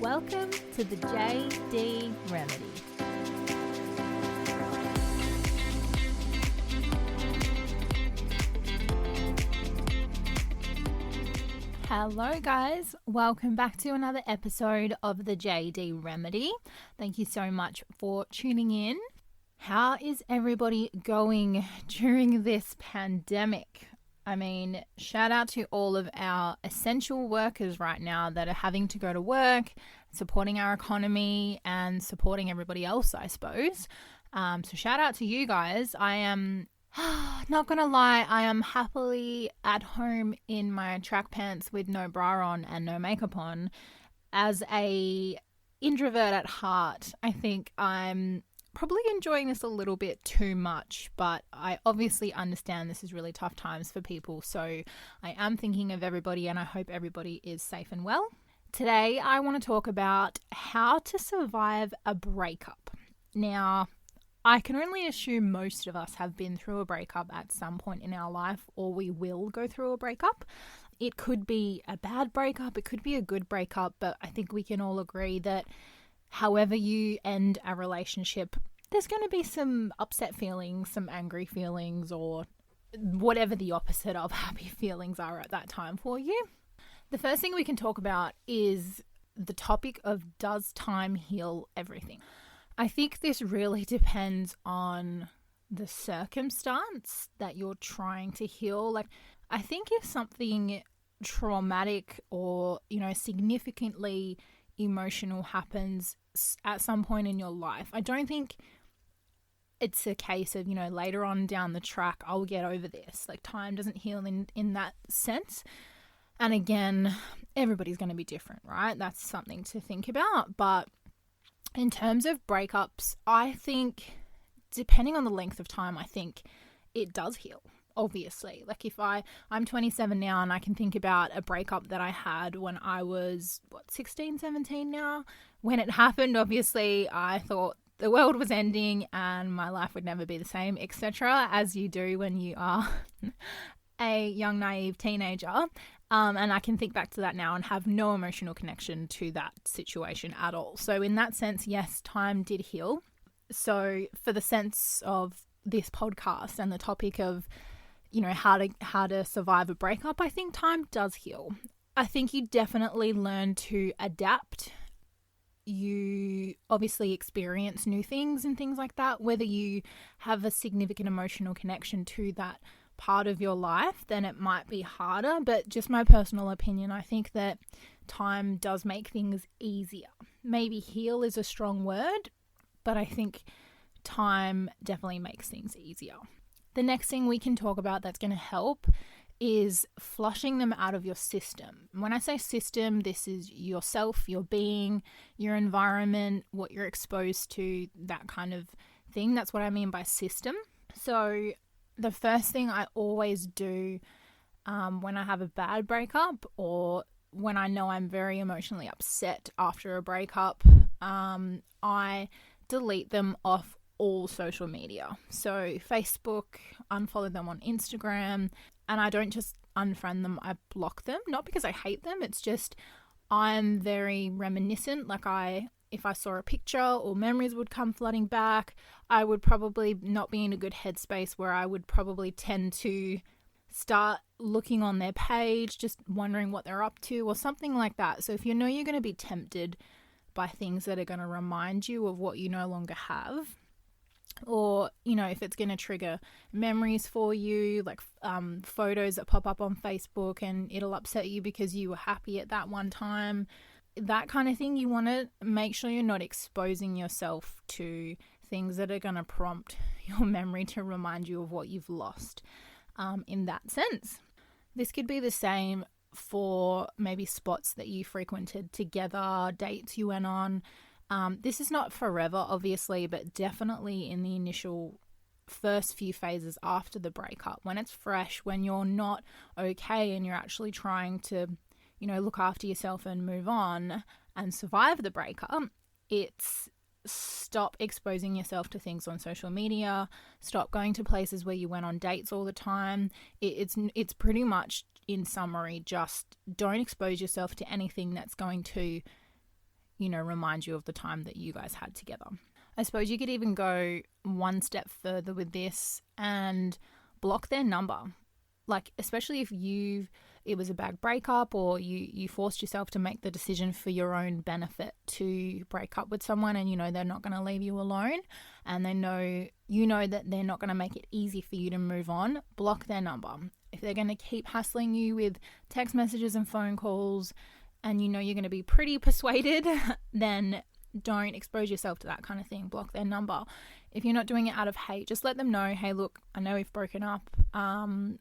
Welcome to the JD Remedy. Hello guys, welcome back to another episode of the JD Remedy. Thank you so much for tuning in. How is everybody going during this pandemic? I mean, shout out to all of our essential workers right now that are having to go to work, supporting our economy and supporting everybody else, I suppose. So shout out to you guys. I am not gonna lie, I am happily at home in my track pants with no bra on and no makeup on. As a introvert at heart, I think I'm probably enjoying this a little bit too much, but I obviously understand this is really tough times for people, so I am thinking of everybody and I hope everybody is safe and well. Today I want to talk about how to survive a breakup. Now, I can only assume most of us have been through a breakup at some point in our life, or we will go through a breakup. It could be a bad breakup, it could be a good breakup, but I think we can all agree that however you end a relationship, there's going to be some upset feelings, some angry feelings, or whatever the opposite of happy feelings are at that time for you. The first thing we can talk about is the topic of, does time heal everything? I think this really depends on the circumstance that you're trying to heal. Like, I think if something traumatic or, significantly emotional happens at some point in your life, I don't think it's a case of, later on down the track, I'll get over this. Like, time doesn't heal in that sense. And again, everybody's going to be different, right? That's something to think about. But in terms of breakups, I think, depending on the length of time, I think it does heal. Obviously, like if I'm 27 now and I can think about a breakup that I had when I was 16, 17 now. When it happened, obviously I thought the world was ending and my life would never be the same, etc., as you do when you are a young naive teenager. And I can think back to that now and have no emotional connection to that situation at all. So in that sense, yes, time did heal. So for the sense of this podcast and the topic of how to survive a breakup, I think time does heal. I think you definitely learn to adapt. You obviously experience new things and things like that. Whether you have a significant emotional connection to that part of your life, then it might be harder. But just my personal opinion, I think that time does make things easier. Maybe heal is a strong word, but I think time definitely makes things easier. The next thing we can talk about that's going to help is flushing them out of your system. When I say system, this is yourself, your being, your environment, what you're exposed to, that kind of thing. That's what I mean by system. So the first thing I always do when I have a bad breakup, or when I know I'm very emotionally upset after a breakup, I delete them off all social media. So Facebook, unfollow them on Instagram, and I don't just unfriend them, I block them. Not because I hate them, it's just I'm very reminiscent. Like if I saw a picture or memories would come flooding back, I would probably not be in a good headspace where I would probably tend to start looking on their page, just wondering what they're up to or something like that. So if you know you're going to be tempted by things that are going to remind you of what you no longer have, or if it's going to trigger memories for you, like photos that pop up on Facebook and it'll upset you because you were happy at that one time, that kind of thing, you want to make sure you're not exposing yourself to things that are going to prompt your memory to remind you of what you've lost. In that sense, this could be the same for maybe spots that you frequented together, dates you went on. This is not forever, obviously, but definitely in the initial first few phases after the breakup, when it's fresh, when you're not okay and you're actually trying to, look after yourself and move on and survive the breakup, it's stop exposing yourself to things on social media, stop going to places where you went on dates all the time. It's pretty much, in summary, just don't expose yourself to anything that's going to remind you of the time that you guys had together. I suppose you could even go one step further with this and block their number. Like, especially if it was a bad breakup, or you forced yourself to make the decision for your own benefit to break up with someone, and they're not going to leave you alone, and they know that they're not going to make it easy for you to move on. Block their number. If they're going to keep hassling you with text messages and phone calls, and you're going to be pretty persuaded, then don't expose yourself to that kind of thing. Block their number. If you're not doing it out of hate, just let them know, hey, look, I know we've broken up. I'm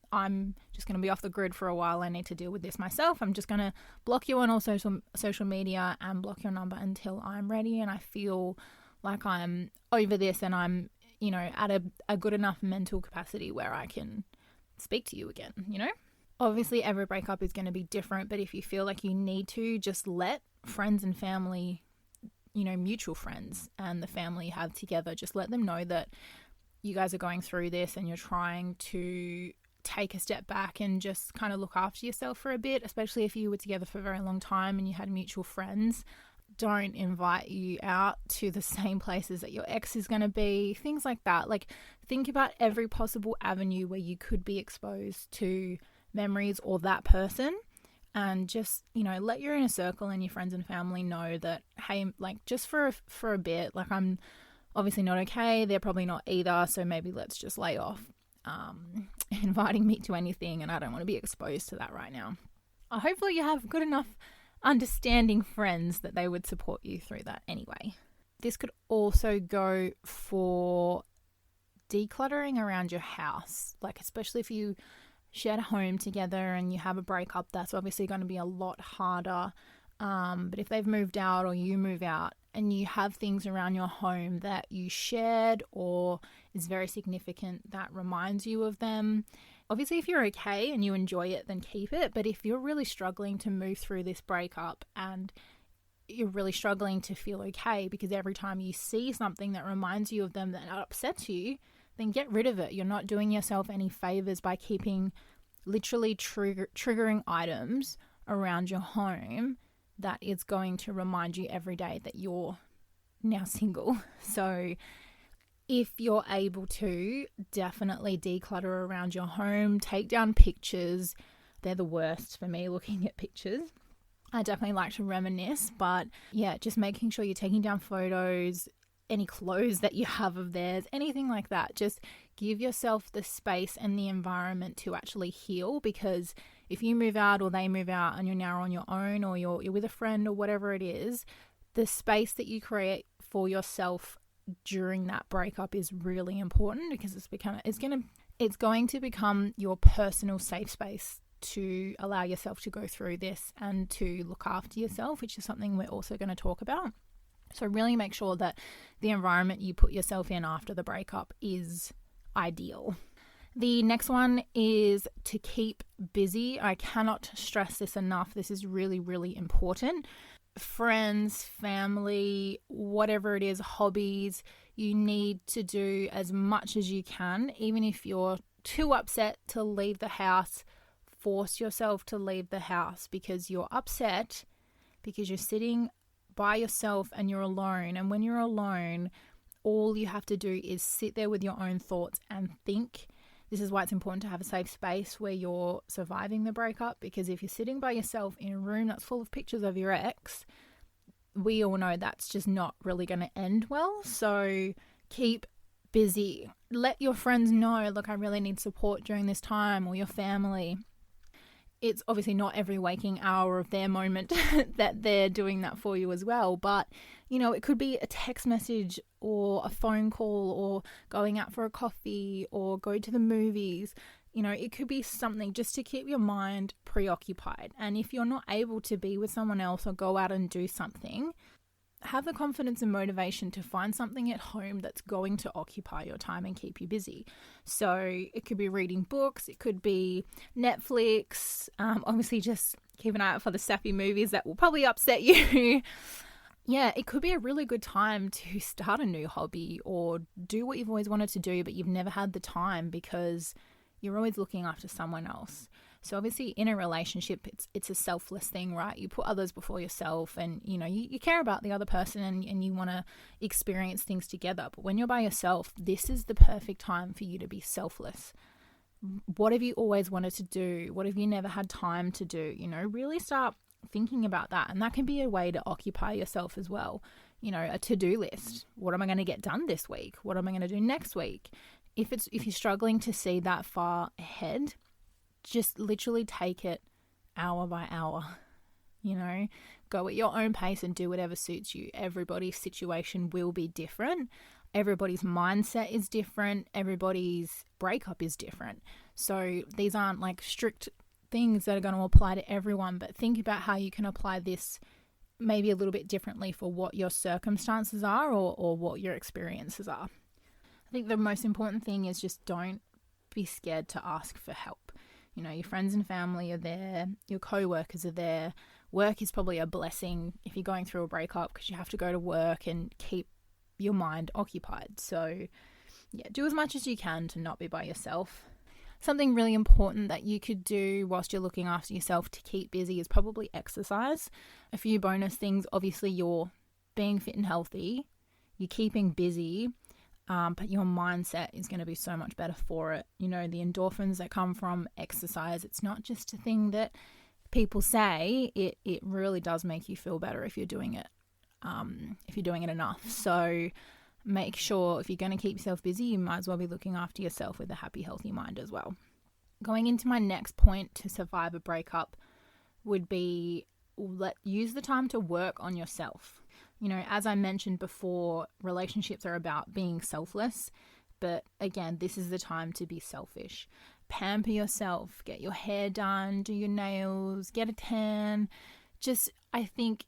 just going to be off the grid for a while. I need to deal with this myself. I'm just going to block you on all social media and block your number until I'm ready and I feel like I'm over this and I'm, at a good enough mental capacity where I can speak to you again, Obviously, every breakup is going to be different, but if you feel like you need to, just let friends and family, mutual friends and the family you have together, just let them know that you guys are going through this and you're trying to take a step back and just kind of look after yourself for a bit, especially if you were together for a very long time and you had mutual friends. Don't invite you out to the same places that your ex is going to be, things like that. Like, think about every possible avenue where you could be exposed to memories or that person. And just, let your inner circle and your friends and family know that, hey, like, just for a bit, like, I'm obviously not okay. They're probably not either. So maybe let's just lay off inviting me to anything. And I don't want to be exposed to that right now. Hopefully you have good enough understanding friends that they would support you through that anyway. This could also go for decluttering around your house, like, especially if you shared a home together and you have a breakup, that's obviously going to be a lot harder. But if they've moved out or you move out and you have things around your home that you shared or is very significant that reminds you of them, obviously if you're okay and you enjoy it, then keep it. But if you're really struggling to move through this breakup and you're really struggling to feel okay because every time you see something that reminds you of them that upsets you, then get rid of it. You're not doing yourself any favors by keeping literally triggering items around your home that is going to remind you every day that you're now single. So if you're able to, definitely declutter around your home, take down pictures. They're the worst for me, looking at pictures. I definitely like to reminisce, but yeah, just making sure you're taking down photos, any clothes that you have of theirs, anything like that. Just give yourself the space and the environment to actually heal, because if you move out or they move out and you're now on your own or you're with a friend or whatever it is, the space that you create for yourself during that breakup is really important, because it's going to become your personal safe space to allow yourself to go through this and to look after yourself, which is something we're also going to talk about. So really make sure that the environment you put yourself in after the breakup is ideal. The next one is to keep busy. I cannot stress this enough. This is really, really important. Friends, family, whatever it is, hobbies, you need to do as much as you can. Even if you're too upset to leave the house, force yourself to leave the house, because you're upset, because you're sitting by yourself and you're alone. And when you're alone, all you have to do is sit there with your own thoughts and think. This is why it's important to have a safe space where you're surviving the breakup, because if you're sitting by yourself in a room that's full of pictures of your ex, we all know that's just not really going to end well. So keep busy. Let your friends know, look, I really need support during this time, or your family. It's obviously not every waking hour of their moment that they're doing that for you as well. But, it could be a text message or a phone call or going out for a coffee or go to the movies. It could be something just to keep your mind preoccupied. And if you're not able to be with someone else or go out and do something, have the confidence and motivation to find something at home that's going to occupy your time and keep you busy. So it could be reading books, it could be Netflix, obviously just keep an eye out for the sappy movies that will probably upset you. Yeah, it could be a really good time to start a new hobby or do what you've always wanted to do, but you've never had the time because you're always looking after someone else. So obviously in a relationship, it's a selfless thing, right? You put others before yourself, and you care about the other person, and you want to experience things together. But when you're by yourself, this is the perfect time for you to be selfless. What have you always wanted to do? What have you never had time to do? Really start thinking about that. And that can be a way to occupy yourself as well. A to-do list. What am I going to get done this week? What am I going to do next week? If you're struggling to see that far ahead, just literally take it hour by hour. Go at your own pace and do whatever suits you. Everybody's situation will be different. Everybody's mindset is different. Everybody's breakup is different. So these aren't like strict things that are going to apply to everyone, but think about how you can apply this maybe a little bit differently for what your circumstances are or what your experiences are. I think the most important thing is just don't be scared to ask for help. Your friends and family are there, your co-workers are there. Work is probably a blessing if you're going through a breakup, because you have to go to work and keep your mind occupied. So yeah, do as much as you can to not be by yourself. Something really important that you could do whilst you're looking after yourself to keep busy is probably exercise. A few bonus things: obviously you're being fit and healthy, you're keeping busy, but your mindset is going to be so much better for it. The endorphins that come from exercise, it's not just a thing that people say. It really does make you feel better if you're doing it, enough. So make sure if you're going to keep yourself busy, you might as well be looking after yourself with a happy, healthy mind as well. Going into my next point to survive a breakup would be use the time to work on yourself. As I mentioned before, relationships are about being selfless, but again, this is the time to be selfish. Pamper yourself, get your hair done, do your nails, get a tan. Just, I think,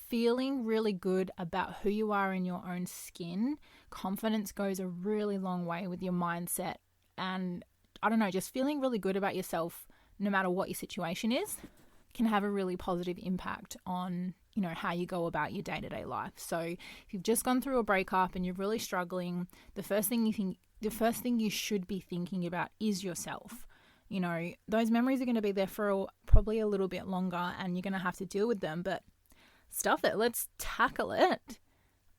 feeling really good about who you are in your own skin, confidence goes a really long way with your mindset. And I don't know, just feeling really good about yourself, no matter what your situation is, can have a really positive impact on, how you go about your day-to-day life. So if you've just gone through a breakup and you're really struggling, the first thing you should be thinking about is yourself. Those memories are going to be there for probably a little bit longer, and you're going to have to deal with them, but stuff it. Let's tackle it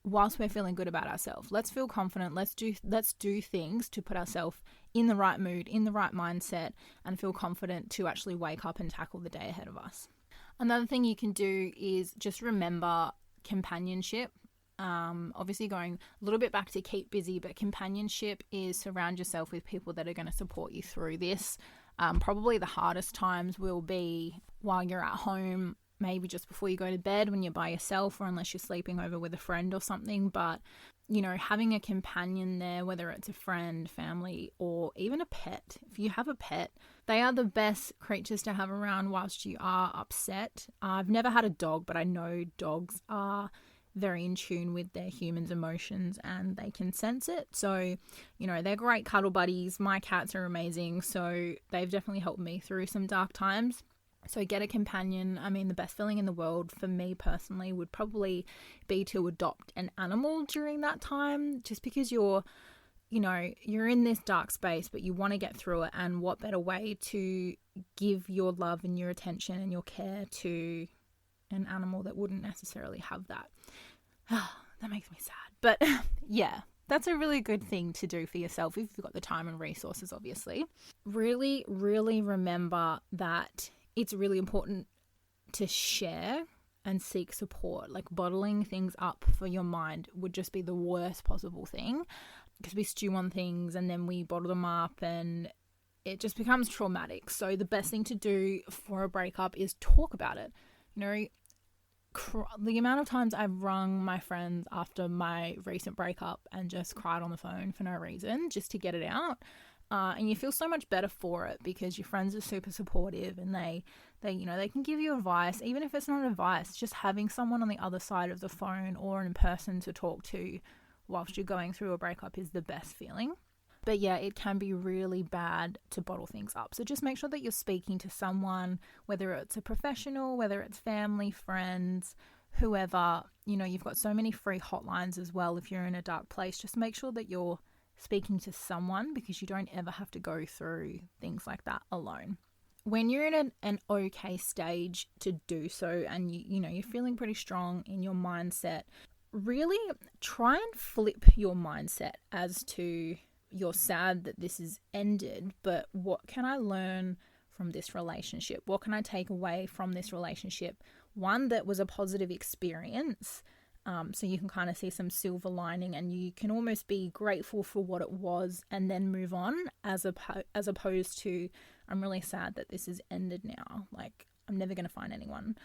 whilst we're feeling good about ourselves. Let's feel confident. Let's do things to put ourselves in the right mood, in the right mindset, and feel confident to actually wake up and tackle the day ahead of us. Another thing you can do is just remember companionship. Obviously going a little bit back to keep busy, but companionship is surround yourself with people that are going to support you through this. Probably the hardest times will be while you're at home, maybe just before you go to bed when you're by yourself, or unless you're sleeping over with a friend or something. But, having a companion there, whether it's a friend, family, or even a pet. If you have a pet, they are the best creatures to have around whilst you are upset. I've never had a dog, but I know dogs are very in tune with their humans' emotions and they can sense it. So, they're great cuddle buddies. My cats are amazing. So they've definitely helped me through some dark times. So get a companion. I mean, the best feeling in the world for me personally would probably be to adopt an animal during that time, just because you're in this dark space, but you want to get through it. And what better way to give your love and your attention and your care to an animal that wouldn't necessarily have that. That makes me sad. But yeah, that's a really good thing to do for yourself if you've got the time and resources, obviously. Really, really remember that it's really important to share and seek support. Like, bottling things up for your mind would just be the worst possible thing, because we stew on things and then we bottle them up and it just becomes traumatic. So the best thing to do for a breakup is talk about it. The amount of times I've rung my friends after my recent breakup and just cried on the phone for no reason, just to get it out. And you feel so much better for it, because your friends are super supportive and they can give you advice. Even if it's not advice, just having someone on the other side of the phone or in person to talk to whilst you're going through a breakup is the best feeling. But yeah, it can be really bad to bottle things up. So just make sure that you're speaking to someone, whether it's a professional, whether it's family, friends, whoever. You've got so many free hotlines as well if you're in a dark place. Just make sure that you're speaking to someone, because you don't ever have to go through things like that alone. when you're in an okay stage to do so, and you're feeling pretty strong in your mindset, really try and flip your mindset as to, you're sad that this is ended, but what can I learn from this relationship? What can I take away from this relationship? One that was a positive experience, so you can kind of see some silver lining, and you can almost be grateful for what it was and then move on, as opposed to, I'm really sad that this is ended now. Like, I'm never going to find anyone.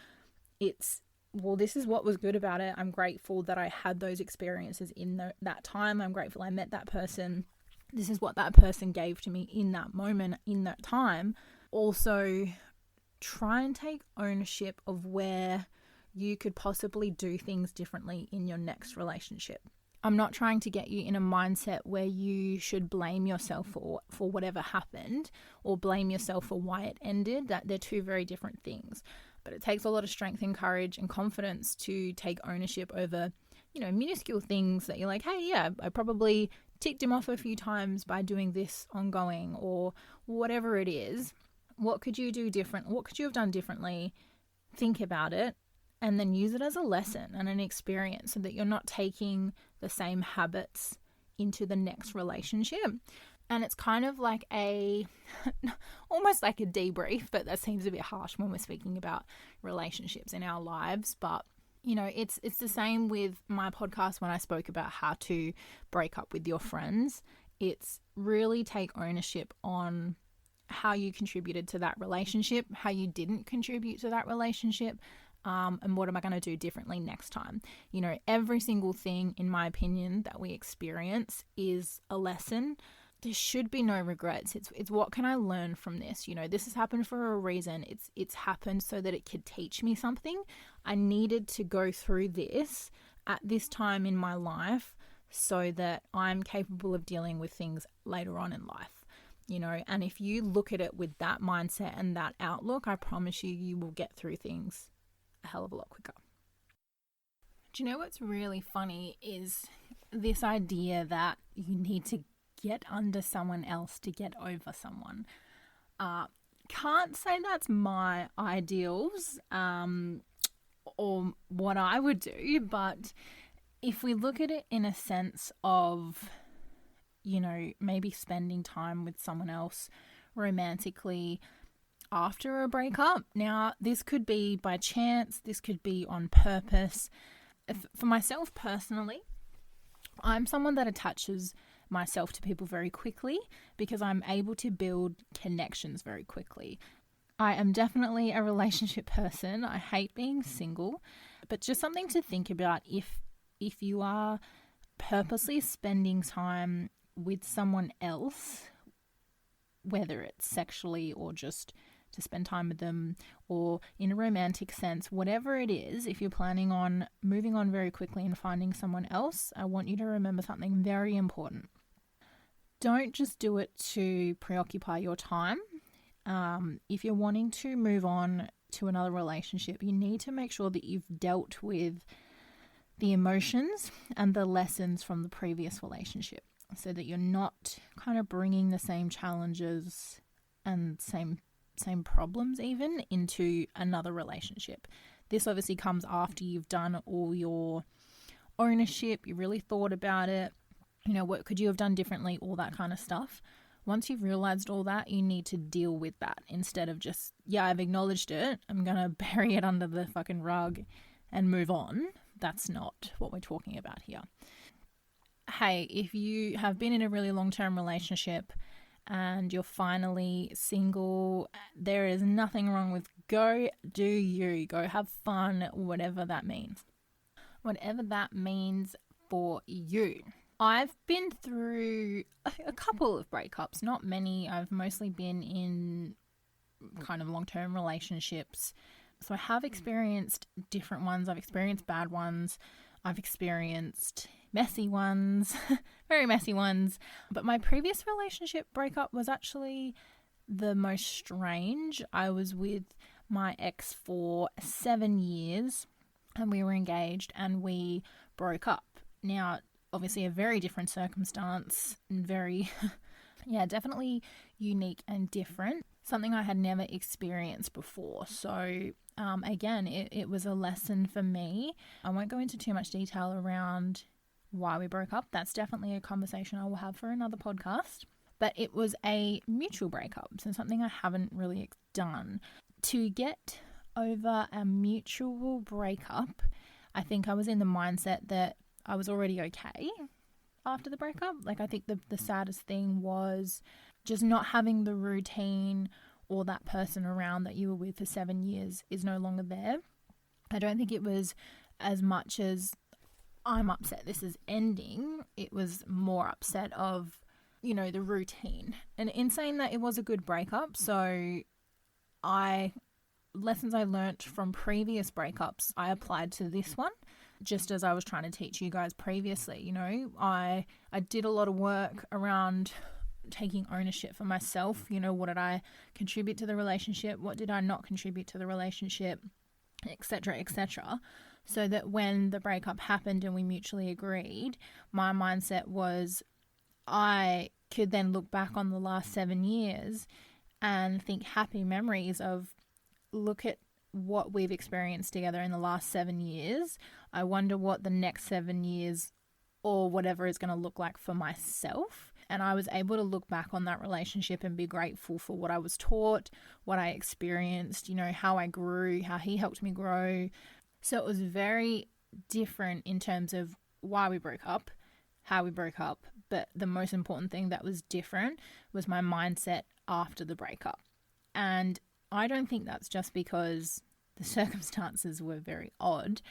It's, well, this is what was good about it. I'm grateful that I had those experiences in that time. I'm grateful I met that person. This is what that person gave to me in that moment, in that time. Also, try and take ownership of where you could possibly do things differently in your next relationship. I'm not trying to get you in a mindset where you should blame yourself for whatever happened, or blame yourself for why it ended. That they're two very different things. But it takes a lot of strength and courage and confidence to take ownership over, minuscule things that you're like, hey, yeah, I probably ticked him off a few times by doing this ongoing, or whatever it is. What could you do different? What could you have done differently? Think about it, and then use it as a lesson and an experience, so that you're not taking the same habits into the next relationship. And it's kind of like almost like a debrief, but that seems a bit harsh when we're speaking about relationships in our lives. But, it's the same with my podcast when I spoke about how to break up with your friends. It's really take ownership on how you contributed to that relationship, how you didn't contribute to that relationship, and what am I going to do differently next time? Every single thing, in my opinion, that we experience is a lesson. There should be no regrets. It's what can I learn from this? This has happened for a reason. It's happened so that it could teach me something. I needed to go through this at this time in my life so that I'm capable of dealing with things later on in life. And if you look at it with that mindset and that outlook, I promise you will get through things a hell of a lot quicker. Do you know what's really funny is this idea that you need to get under someone else to get over someone. Can't say that's my ideals or what I would do, but if we look at it in a sense of, maybe spending time with someone else romantically after a breakup. Now, this could be by chance, this could be on purpose. For myself personally, I'm someone that attaches myself to people very quickly because I'm able to build connections very quickly. I am definitely a relationship person. I hate being single, but just something to think about if you are purposely spending time with someone else, whether it's sexually or just to spend time with them or in a romantic sense, whatever it is, if you're planning on moving on very quickly and finding someone else, I want you to remember something very important. Don't just do it to preoccupy your time. If you're wanting to move on to another relationship, you need to make sure that you've dealt with the emotions and the lessons from the previous relationship, so that you're not kind of bringing the same challenges and same problems even into another relationship. This obviously comes after you've done all your ownership, you really thought about it, what could you have done differently, all that kind of stuff. Once you've realized all that, you need to deal with that instead of just, I've acknowledged it, I'm going to bury it under the fucking rug and move on. That's not what we're talking about here. Hey, if you have been in a really long-term relationship and you're finally single, there is nothing wrong with go do you. Go have fun, whatever that means. Whatever that means for you. I've been through a couple of breakups, not many. I've mostly been in kind of long-term relationships. So I have experienced different ones. I've experienced bad ones. I've experienced messy ones, very messy ones. But my previous relationship breakup was actually the most strange. I was with my ex for 7 years and we were engaged and we broke up. Now, obviously a very different circumstance and very, definitely unique and different. something I had never experienced before. So again, it was a lesson for me. I won't go into too much detail around why we broke up. That's definitely a conversation I will have for another podcast. But it was a mutual breakup, so something I haven't really done. To get over a mutual breakup, I think I was in the mindset that I was already okay after the breakup. Like, I think the saddest thing was just not having the routine, or that person around that you were with for 7 years is no longer there. I don't think it was as much as I'm upset this is ending. It was more upset of, the routine. And in saying that, it was a good breakup. So lessons I learnt from previous breakups, I applied to this one, just as I was trying to teach you guys previously. I did a lot of work around taking ownership for myself. What did I contribute to the relationship? What did I not contribute to the relationship? Etc., etc. So that when the breakup happened and we mutually agreed, my mindset was I could then look back on the last 7 years and think happy memories of, look at what we've experienced together in the last 7 years. I wonder what the next 7 years or whatever is going to look like for myself. And I was able to look back on that relationship and be grateful for what I was taught, what I experienced, how I grew, how he helped me grow. So it was very different in terms of why we broke up, how we broke up. But the most important thing that was different was my mindset after the breakup. And I don't think that's just because the circumstances were very odd.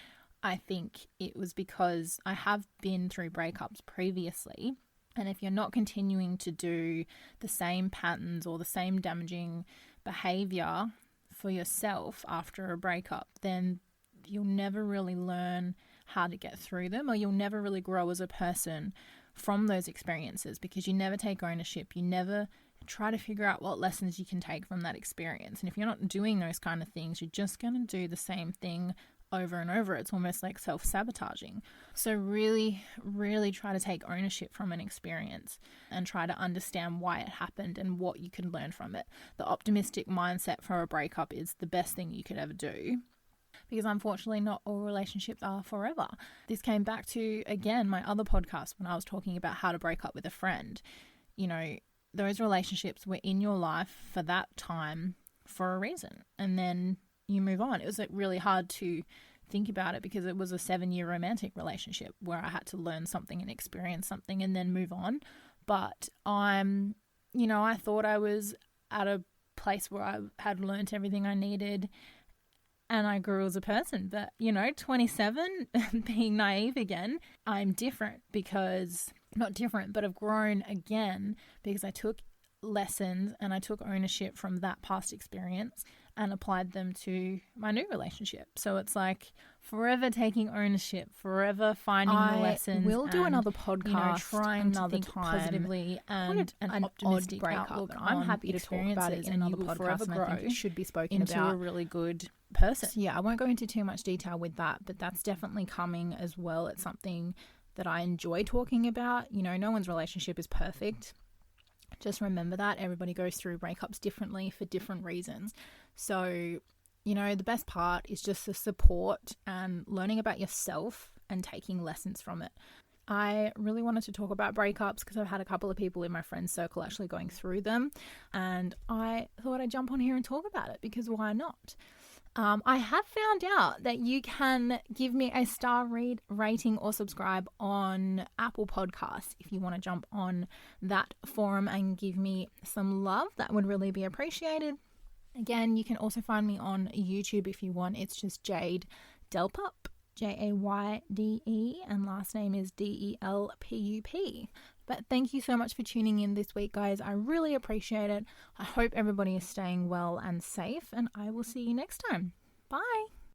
I think it was because I have been through breakups previously. And if you're not continuing to do the same patterns or the same damaging behavior for yourself after a breakup, then you'll never really learn how to get through them, or you'll never really grow as a person from those experiences, because you never take ownership. You never try to figure out what lessons you can take from that experience. And if you're not doing those kind of things, you're just going to do the same thing over and over. It's almost like self-sabotaging. So really, really try to take ownership from an experience and try to understand why it happened and what you can learn from it. The optimistic mindset for a breakup is the best thing you could ever do, because unfortunately not all relationships are forever. This came back to, again, my other podcast when I was talking about how to break up with a friend. Those relationships were in your life for that time for a reason, and then you move on. It was really hard to think about it because it was a 7-year romantic relationship where I had to learn something and experience something and then move on. But I thought I was at a place where I had learned everything I needed and I grew as a person. But, 27, being naive again, I'm different because, not different, but I've grown again because I took lessons and I took ownership from that past experience and applied them to my new relationship. So it's like forever taking ownership, forever finding the lessons. We'll do another podcast, trying to think time, positively and an optimistic breakup. outlook. I'm happy to talk about it in another podcast, and I think it should be spoken into about a really good person. So yeah, I won't go into too much detail with that, but that's definitely coming as well. It's something that I enjoy talking about. No one's relationship is perfect. Just remember that everybody goes through breakups differently for different reasons. So, the best part is just the support and learning about yourself and taking lessons from it. I really wanted to talk about breakups because I've had a couple of people in my friend circle actually going through them, and I thought I'd jump on here and talk about it because why not? I have found out that you can give me a star rating or subscribe on Apple Podcasts. If you want to jump on that forum and give me some love, that would really be appreciated. Again, you can also find me on YouTube if you want. It's just Jade Delpup, Jayde, and last name is Delpup. But thank you so much for tuning in this week, guys. I really appreciate it. I hope everybody is staying well and safe, and I will see you next time. Bye.